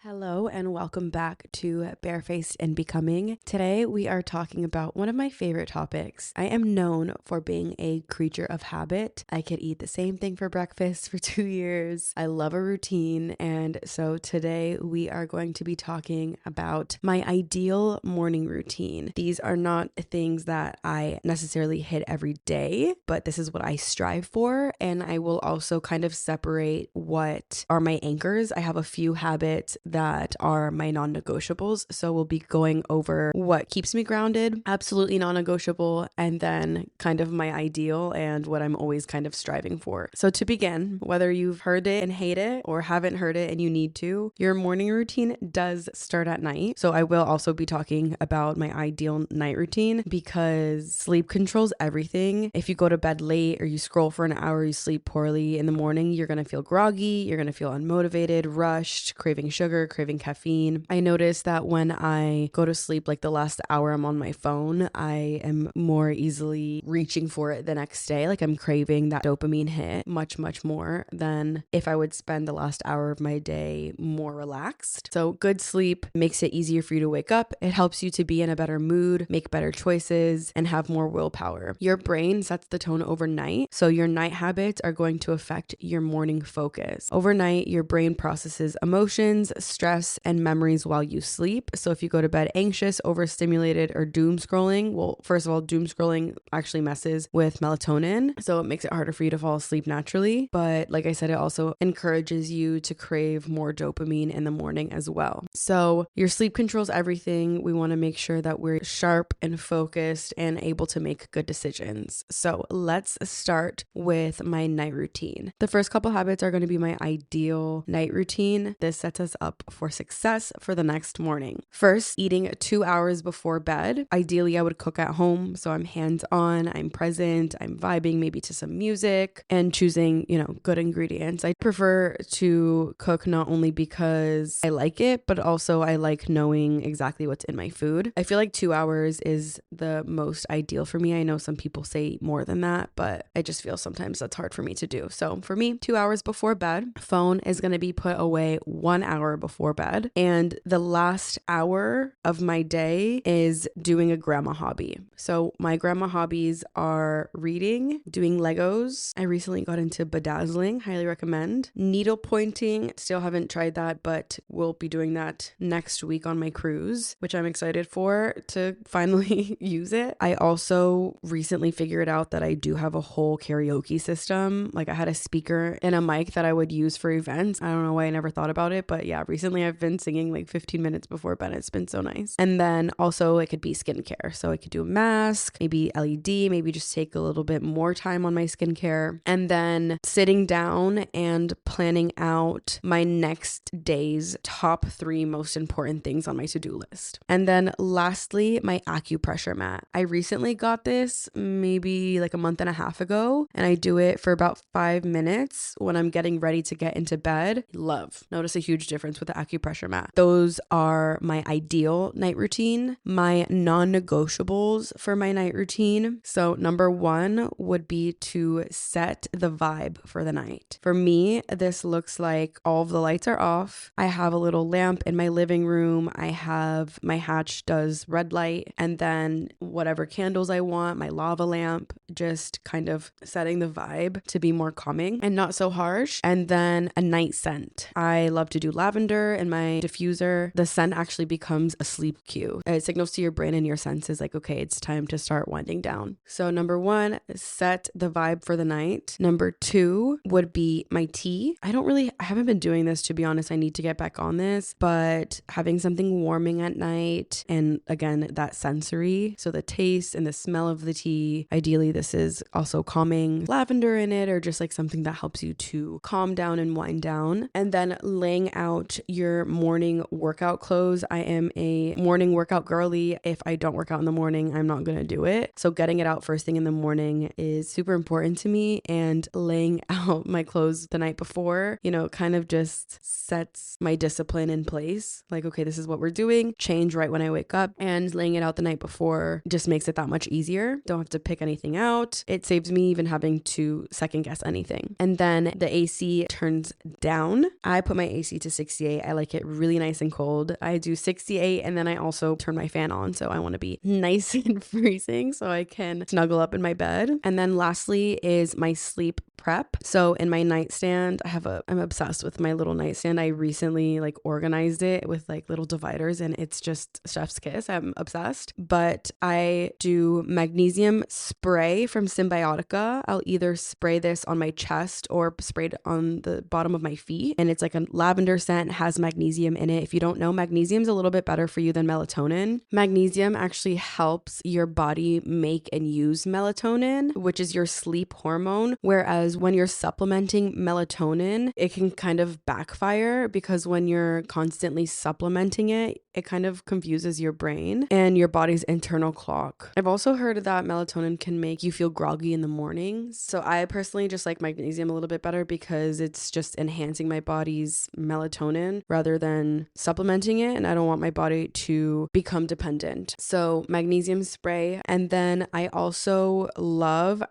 Hello and welcome back to Barefaced and Becoming. Today we are talking about one of my favorite topics. I am known for being a creature of habit. I could eat the same thing for breakfast for 2 years. I love a routine, and so today we are going to be talking about my ideal morning routine. These are not things that I necessarily hit every day, but this is what I strive for, and I will also kind of separate what are my anchors. I have a few habits that are my non-negotiables. So we'll be going over what keeps me grounded, absolutely non-negotiable, and then kind of my ideal and what I'm always kind of striving for. So to begin, whether you've heard it and hate it or haven't heard it and you need to, your morning routine does start at night. So I will also be talking about my ideal night routine because sleep controls everything. If you go to bed late or you scroll for an hour, you sleep poorly in the morning, you're going to feel groggy, you're going to feel unmotivated, rushed, craving sugar, craving caffeine. I notice that when I go to sleep, like the last hour I'm on my phone, I am more easily reaching for it the next day. Like I'm craving that dopamine hit much more than if I would spend the last hour of my day more relaxed. So good sleep makes it easier for you to wake up. It helps you to be in a better mood, make better choices, and have more willpower. Your brain sets the tone overnight, so your night habits are going to affect your morning focus. Overnight, your brain processes emotions, stress, and memories while you sleep. So if you go to bed anxious, overstimulated, or doom scrolling, well, first of all, doom scrolling actually messes with melatonin, so it makes it harder for you to fall asleep naturally. But like I said, it also encourages you to crave more dopamine in the morning as well. So your sleep controls everything. We want to make sure that we're sharp and focused and able to make good decisions. So let's start with my night routine. The first couple habits are going to be my ideal night routine. This sets us up for success for the next morning. First, eating 2 hours before bed. Ideally, I would cook at home, so I'm hands-on, I'm present, I'm vibing maybe to some music and choosing, good ingredients. I prefer to cook not only because I like it, but also I like knowing exactly what's in my food. I feel like 2 hours is the most ideal for me. I know some people say more than that, but I just feel sometimes that's hard for me to do. So for me, 2 hours before bed. Phone is going to be put away 1 hour before bed. And the last hour of my day is doing a grandma hobby. So my grandma hobbies are reading, doing Legos. I recently got into bedazzling, highly recommend. Needle pointing, still haven't tried that, but we'll be doing that next week on my cruise, which I'm excited for to finally use it. I also recently figured out that I do have a whole karaoke system. Like I had a speaker and a mic that I would use for events. I don't know why I never thought about it, but yeah, recently I've been singing like 15 minutes before bed. It's been so nice. And then also it could be skincare. So I could do a mask, maybe LED, maybe just take a little bit more time on my skincare. And then sitting down and planning out my next day's top 3 most important things on my to-do list. And then lastly, my acupressure mat. I recently got this maybe like a month and a half ago, and I do it for about 5 minutes when I'm getting ready to get into bed. Notice a huge difference with the acupressure mat. Those are my ideal night routine. My non-negotiables for my night routine. So number 1 would be to set the vibe for the night. For me, this looks like all of the lights are off. I have a little lamp in my living room. I have my Hatch does red light, and then whatever candles I want, my lava lamp, just kind of setting the vibe to be more calming and not so harsh. And then a night scent. I love to do lavender in my diffuser. The scent actually becomes a sleep cue. It signals to your brain and your senses like, okay, it's time to start winding down. So number 1, set the vibe for the night. Number 2 would be my tea. I haven't been doing this, to be honest. I need to get back on this, but having something warming at night, and again, that sensory. So the taste and the smell of the tea. Ideally, this is also calming, lavender in it, or just like something that helps you to calm down and wind down. And then laying out your morning workout clothes. I am a morning workout girly. If I don't work out in the morning, I'm not going to do it. So getting it out first thing in the morning is super important to me, and laying out my clothes the night before, kind of just sets my discipline in place. Like, okay, this is what we're doing. Change right when I wake up, and laying it out the night before just makes it that much easier. Don't have to pick anything out. It saves me even having to second guess anything. And then the AC turns down. I put my AC to 68 68. I like it really nice and cold. I do 68 and then I also turn my fan on. So I want to be nice and freezing so I can snuggle up in my bed. And then lastly is my sleep prep. So in my nightstand, I'm obsessed with my little nightstand. I recently like organized it with like little dividers and it's just chef's kiss. I'm obsessed. But I do magnesium spray from Symbiotica. I'll either spray this on my chest or spray it on the bottom of my feet. And it's like a lavender scent, has magnesium in it. If you don't know, magnesium's a little bit better for you than melatonin. Magnesium actually helps your body make and use melatonin, which is your sleep hormone. Whereas when you're supplementing melatonin, it can kind of backfire because when you're constantly supplementing it, it kind of confuses your brain and your body's internal clock. I've also heard that melatonin can make you feel groggy in the mornings. So I personally just like magnesium a little bit better because it's just enhancing my body's melatonin rather than supplementing it. And I don't want my body to become dependent. So magnesium spray. And then I also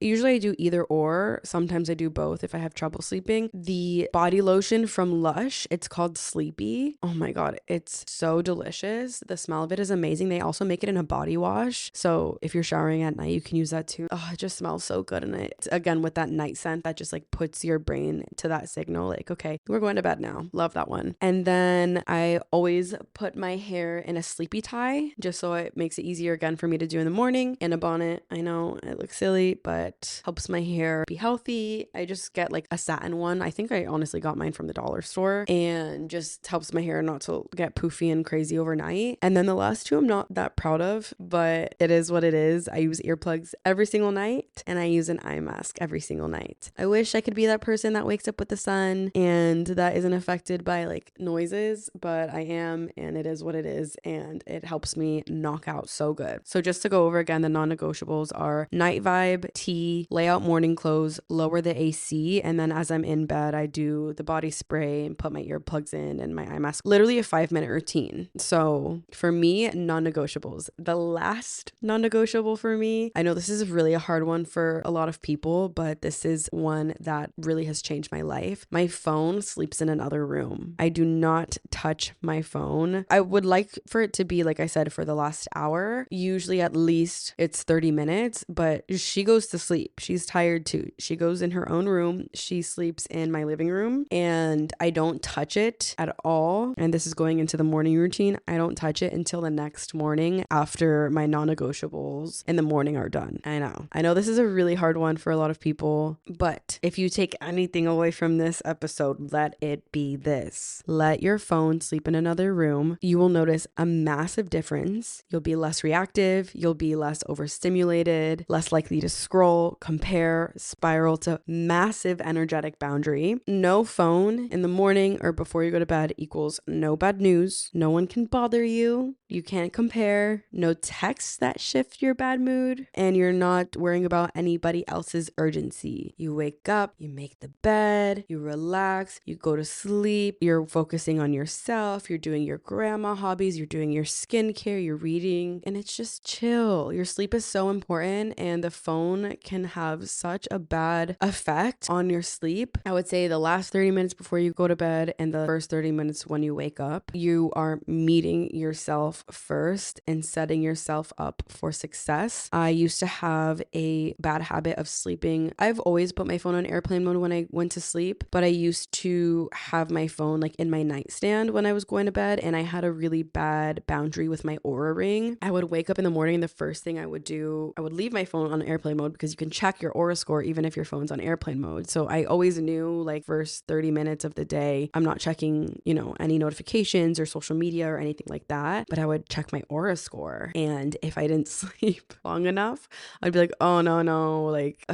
usually I do either or. Sometimes I do both if I have trouble sleeping. The body lotion from Lush, it's called Sleepy. Oh my God, it's so delicious. The smell of it is amazing. They also make it in a body wash. So if you're showering at night, you can use that too. Oh, it just smells so good. And it, again, with that night scent that just like puts your brain to that signal, like, okay, we're going to bed now. Love that one. And then I always put my hair in a sleepy tie just so it makes it easier again for me to do in the morning. In a bonnet. I know it looks silly, but helps my hair be healthy. I just get like a satin one. I think I honestly got mine from the dollar store and just helps my hair not to get poofy and crazy overnight. And then the last two I'm not that proud of, but it is what it is. I use earplugs every single night and I use an eye mask every single night. I wish I could be that person that wakes up with the sun and that isn't affected by like noises, but I am, and it is what it is, and it helps me knock out so good. So just to go over again, the non-negotiables are night vibe, tea, lay out morning clothes, lower the AC, and then as I'm in bed, I do the body spray and put my earplugs in and my eye mask. Literally a 5-minute routine. So for me, non-negotiables. The last non-negotiable for me, I know this is really a hard one for a lot of people, but this is one that really has changed my life. My phone sleeps in another room. I do not touch my phone. I would like for it to be, like I said, for the last hour. Usually at least it's 30 minutes, but she goes to sleep. She's tired too. She goes in her own room. She sleeps in my living room and I don't touch it at all. And this is going into the morning routine. I don't touch it until the next morning after my non-negotiables in the morning are done. I know this is a really hard one for a lot of people, but if you take anything away from this episode, let it be this. Let your phone sleep in another room. You will notice a massive difference. You'll be less reactive. You'll be less overstimulated, less likely to scroll, compare, spiral to massive energetic boundary. No phone in the morning or before you go to bed equals no bad news. No one can bother you. You can't compare. No texts that shift your bad mood. And you're not worrying about anybody else's urgency. You wake up, you make the bed, you relax, you go to sleep, you're focusing on yourself, you're doing your grandma hobbies, you're doing your skincare, you're reading, and it's just chill. Your sleep is so important, and the phone can have such a bad effect on your sleep. I would say the last 30 minutes before you go to bed and the first 30 minutes when you wake up, you are meeting yourself first and setting yourself up for success. I used to have a bad habit of sleeping. I've always put my phone on airplane mode when I went to sleep, but I used to have my phone like in my nightstand when I was going to bed, and I had a really bad boundary with my Oura ring. I would wake up in the morning, the first thing I would do, I would leave my phone on airplane mode because you can check your Oura score even if your phone's on airplane mode. So I always knew like first 30 minutes of the day, I'm not checking, any notifications or social media or anything like that, but I would check my Oura score. And if I didn't sleep long enough, I'd be like, oh no, like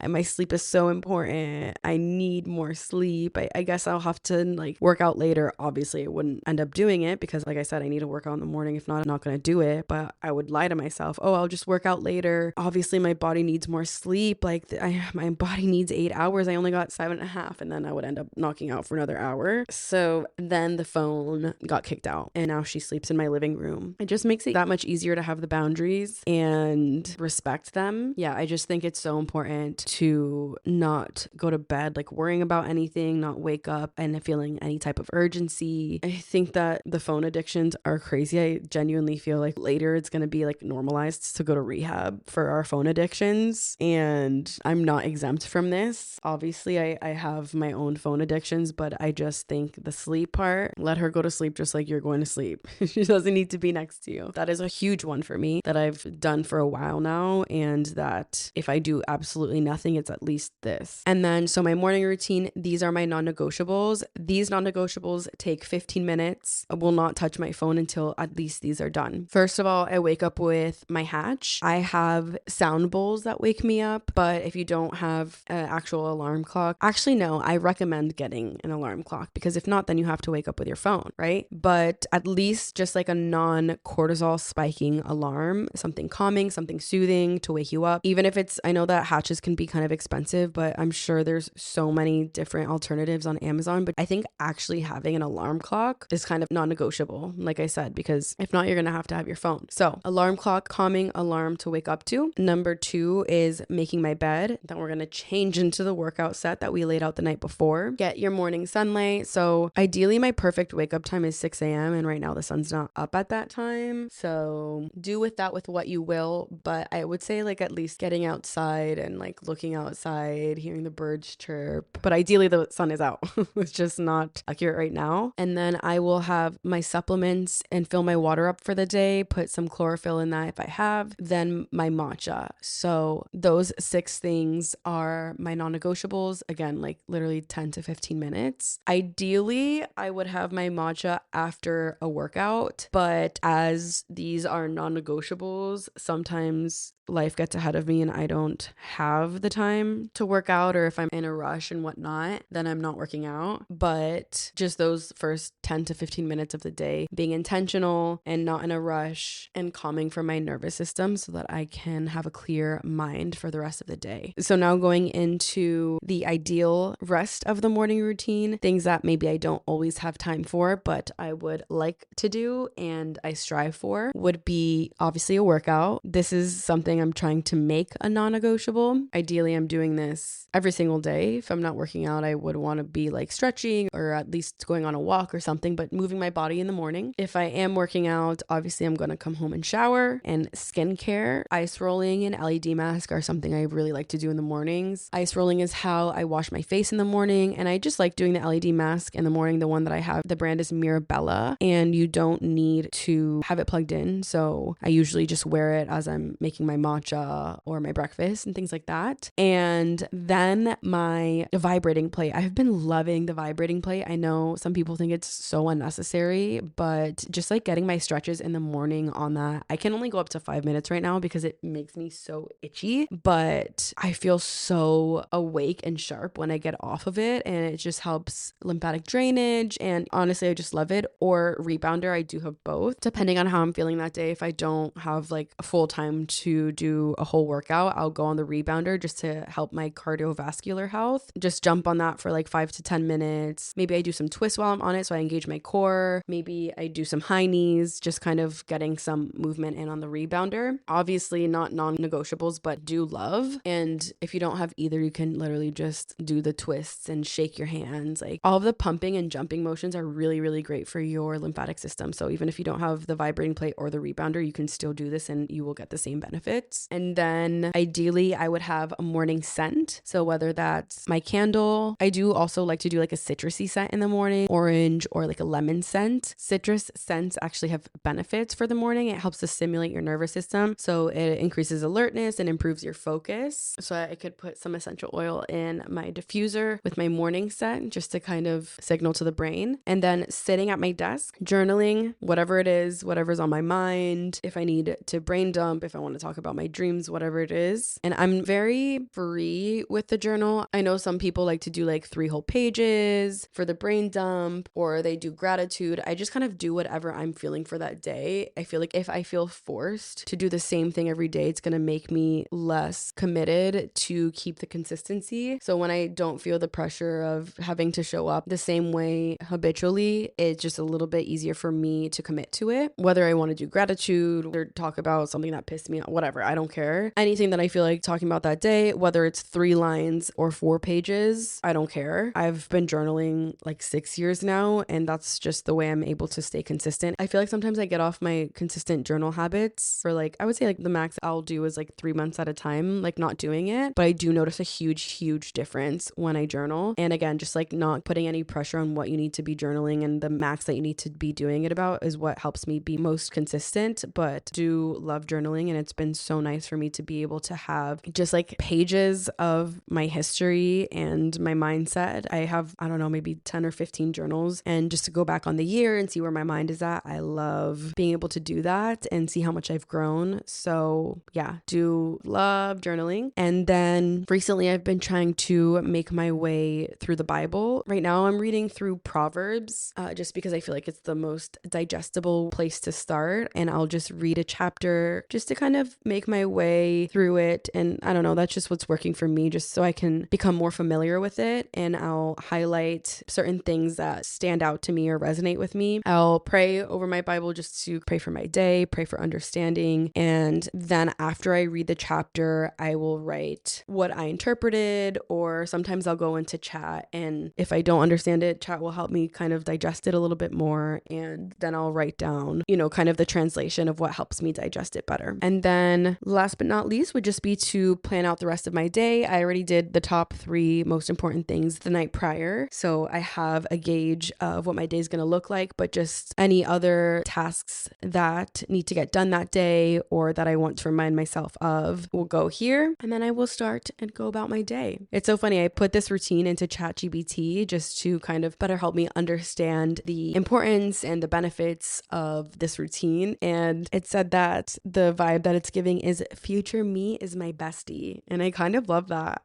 my sleep is so important. I need more sleep. I guess I'll have to like work out later. Obviously, I wouldn't end up doing it because like I said, I need to work out in the morning. If not, I'm not going to do it. But I would lie to myself, oh, I'll just work out later. Obviously, my body needs more sleep. Like my body body needs 8 hours. I only got 7.5, and then I would end up knocking out for another hour. So then the phone got kicked out, and now she sleeps in my living room. It just makes it that much easier to have the boundaries and respect them. Yeah, I just think it's so important to not go to bed like worrying about anything, not wake up and feeling any type of urgency. I think that the phone addictions are crazy. I genuinely feel like later it's going to be like normalized to go to rehab for our phone addictions, and I'm not exempt from this. Obviously, I have my own phone addictions, but I just think the sleep part, let her go to sleep just like you're going to sleep. She doesn't need to be next to you. That is a huge one for me that I've done for a while now, and that if I do absolutely nothing, it's at least this. And then, so my morning routine, these are my non-negotiables. These non-negotiables take 15 minutes. I will not touch my phone until at least these are done. First of all, I wake up with my Hatch. I have sound bowls that wake me up, but if you don't have an actual alarm clock, actually no, I recommend getting an alarm clock, because if not, then you have to wake up with your phone, right? But at least just like a non-cortisol spiking alarm, something calming, something soothing to wake you up. Even if it's, I know that Hatches can be kind of expensive, but I'm sure there's so many different alternatives on Amazon. But I think actually having an alarm clock is kind of non-negotiable, like I said, because if not, you're gonna have to have your phone. So alarm clock, calming alarm to wake up to. Number 2 is making my bed. Then we're gonna change into the workout set that we laid out the night before. Get your morning sunlight. So ideally my perfect wake up time is 6 a.m. and right now the sun's not up at that time. So do with that with what you will, but I would say like at least getting outside and like looking outside, hearing the birds chirp. But ideally the sun is out. It's just not accurate right now. And then I will have my supplements and fill my water up for the day, put some chlorophyll in that if I have, then my matcha. So those 6 things are my non-negotiables. Again, like literally 10 to 15 minutes. Ideally, I would have my matcha after a workout, but as these are non-negotiables, sometimes life gets ahead of me and I don't have the time to work out, or if I'm in a rush and whatnot, then I'm not working out. But just those first 10 to 15 minutes of the day, being intentional and not in a rush and calming for my nervous system so that I can have a clear mind for the rest of the day. So now going into the ideal rest of the morning routine, things that maybe I don't always have time for, but I would like to do and I strive for, would be obviously a workout. This is something I'm trying to make a non-negotiable. Ideally, I'm doing this every single day. If I'm not working out, I would want to be like stretching or at least going on a walk or something, but moving my body in the morning. If I am working out, obviously I'm going to come home and shower. And skincare, ice rolling and LED mask are something I really like to do in the mornings. Ice rolling is how I wash my face in the morning, and I just like doing the LED mask in the morning. The one that I have, the brand is Mirabella, and you don't need to have it plugged in. So I usually just wear it as I'm making my matcha or my breakfast and things like that. And then my vibrating plate. I've been loving the vibrating plate. I know some people think it's so unnecessary, but just like getting my stretches in the morning on that, I can only go up to 5 minutes right now because it makes me so itchy, but I feel so awake and sharp when I get off of it, and it just helps lymphatic drainage, and honestly I just love it. Or rebounder, I do have both depending on how I'm feeling that day. If I don't have like a full time to do a whole workout, I'll go on the rebounder just to help my cardiovascular health. Just jump on that for like 5 to 10 minutes. Maybe I do some twists while I'm on it so I engage my core. Maybe I do some high knees, just kind of getting some movement in on the rebounder. Obviously not non-negotiables, but do love. And if you don't have either, you can literally just do the twists and shake your hands. Like all of the pumping and jumping motions are really, really great for your lymphatic system. So even if you don't have the vibrating plate or the rebounder, you can still do this and you will get the same benefits. And then ideally I would have a morning scent. So whether that's my candle, I do also like to do like a citrusy scent in the morning, orange or like a lemon scent. Citrus scents actually have benefits for the morning. It helps to stimulate your nervous system. So it increases alertness and improves your focus. So I could put some essential oil in my diffuser with my morning scent just to kind of signal to the brain. And then sitting at my desk, journaling, whatever it is, whatever's on my mind. If I need to brain dump, if I want to talk about my dreams, whatever it is. And I'm very free with the journal. I know some people like to do like 3 whole pages for the brain dump, or they do gratitude. I just kind of do whatever I'm feeling for that day. I feel like if I feel forced to do the same thing every day, it's going to make me less committed to keep keep the consistency. So when I don't feel the pressure of having to show up the same way habitually, it's just a little bit easier for me to commit to it. Whether I want to do gratitude or talk about something that pissed me off, whatever, I don't care. Anything that I feel like talking about that day, whether it's 3 lines or 4 pages, I don't care. I've been journaling like 6 years now, and that's just the way I'm able to stay consistent. I feel like sometimes I get off my consistent journal habits for like, I would say like the max I'll do is like 3 months at a time, like not doing it. But I do notice a huge difference when I journal. And again, just like not putting any pressure on what you need to be journaling and the max that you need to be doing it about is what helps me be most consistent. But do love journaling, and it's been so nice for me to be able to have just like pages of my history and my mindset. I have, I don't know, maybe 10 or 15 journals, and just to go back on the year and see where my mind is at. I love being able to do that and see how much I've grown. So yeah, do love journaling. And then recently I've been trying to make my way through the Bible. Right now I'm reading through Proverbs, just because I feel like it's the most digestible place to start. And I'll just read a chapter just to kind of make my way through it. And I don't know, that's just what's working for me, just so I can become more familiar with it. And I'll highlight certain things that stand out to me or resonate with me. I'll pray over my Bible just to pray for my day, pray for understanding. And then after I read the chapter, I will write what I interpreted, or sometimes I'll go into chat. And if I don't understand it, chat will help me kind of digest it a little bit more. And then I'll write down, kind of the translation of what helps me digest it better. And then last but not least would just be to plan out the rest of my day. I already did the top 3 most important things the night prior. So I have a gauge of what my day is going to look like, but just any other tasks that need to get done that day or that I want to remind myself of will go here. And then I will start and go about my day. It's so funny. I put this routine into ChatGPT just to kind of better help me understand the importance and the benefits of this routine. And it said that the vibe that it's giving is future me is my bestie. And I kind of love that.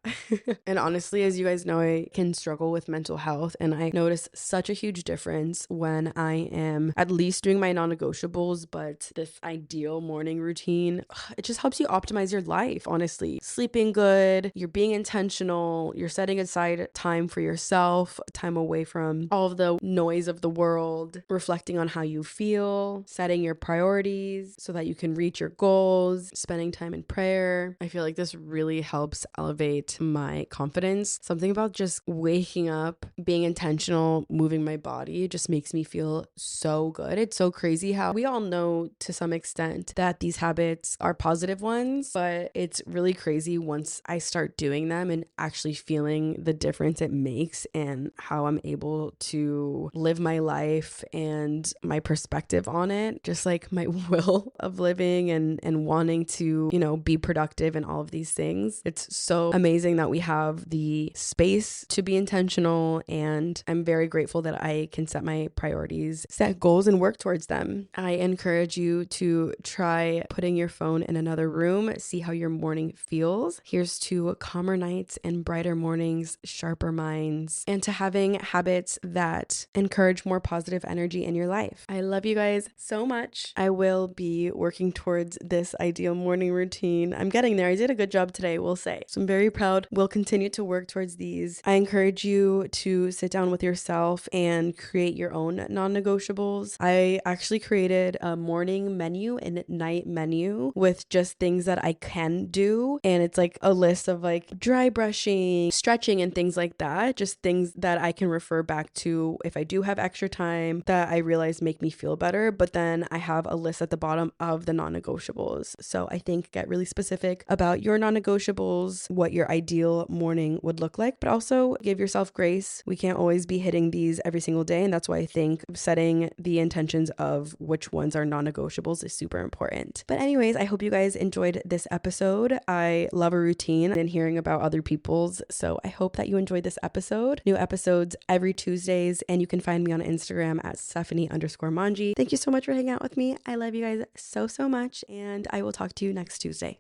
And honestly, as you guys know, I can struggle with mental health, and I notice such a huge difference when I am at least doing my non-negotiables, but this ideal morning routine, it just helps you optimize your life, honestly. Sleeping good, you're being intentional, you're setting aside time for yourself, time away from all of the noise of the world, reflecting on how you feel, setting your priorities so that you can reach your goals, spending time in prayer. I feel like this really helps elevate my confidence. Something about just waking up, being intentional, moving my body just makes me feel so good. It's so crazy how we all know to some extent that these habits are positive ones, but it's really crazy once I start doing them and actually feeling the difference it makes and how I'm able to live my life and my perspective on it, just like my will of living and wanting to, be productive and all of these things. It's so amazing that we have the space to be intentional, and I'm very grateful that I can set my priorities, set goals, and work towards them. I encourage you to try putting your phone in another room, see how your morning feels. Here's to calmer nights and brighter mornings, sharper minds, and to having habits that encourage more positive energy in your life. I love you guys so much. I will be working towards this ideal morning routine. I'm getting there. I did a good job today, we'll say. So I'm very proud. We'll continue to work towards these. I encourage you to sit down with yourself and create your own non-negotiables. I actually created a morning menu and night menu with just things that I can do. And it's like a list of like dry brushing, stretching, and things like that. Just things that I can refer back to if I do have extra time that I realize make me feel better. But then I have a list at the bottom of the non-negotiables. So I think get really specific about your non-negotiables, what your ideal morning would look like, but also give yourself grace. We can't always be hitting these every single day. And that's why I think setting the intentions of which ones are non-negotiables is super important. But anyways, I hope you guys enjoyed this episode. I love a routine and hearing about other people's. So I hope that you enjoyed this episode. New episodes every Tuesdays, and you can find me on Instagram at Stephanie_Manji. Thank you so much for hanging out with me. I love you guys so much, and I will talk to you next Tuesday.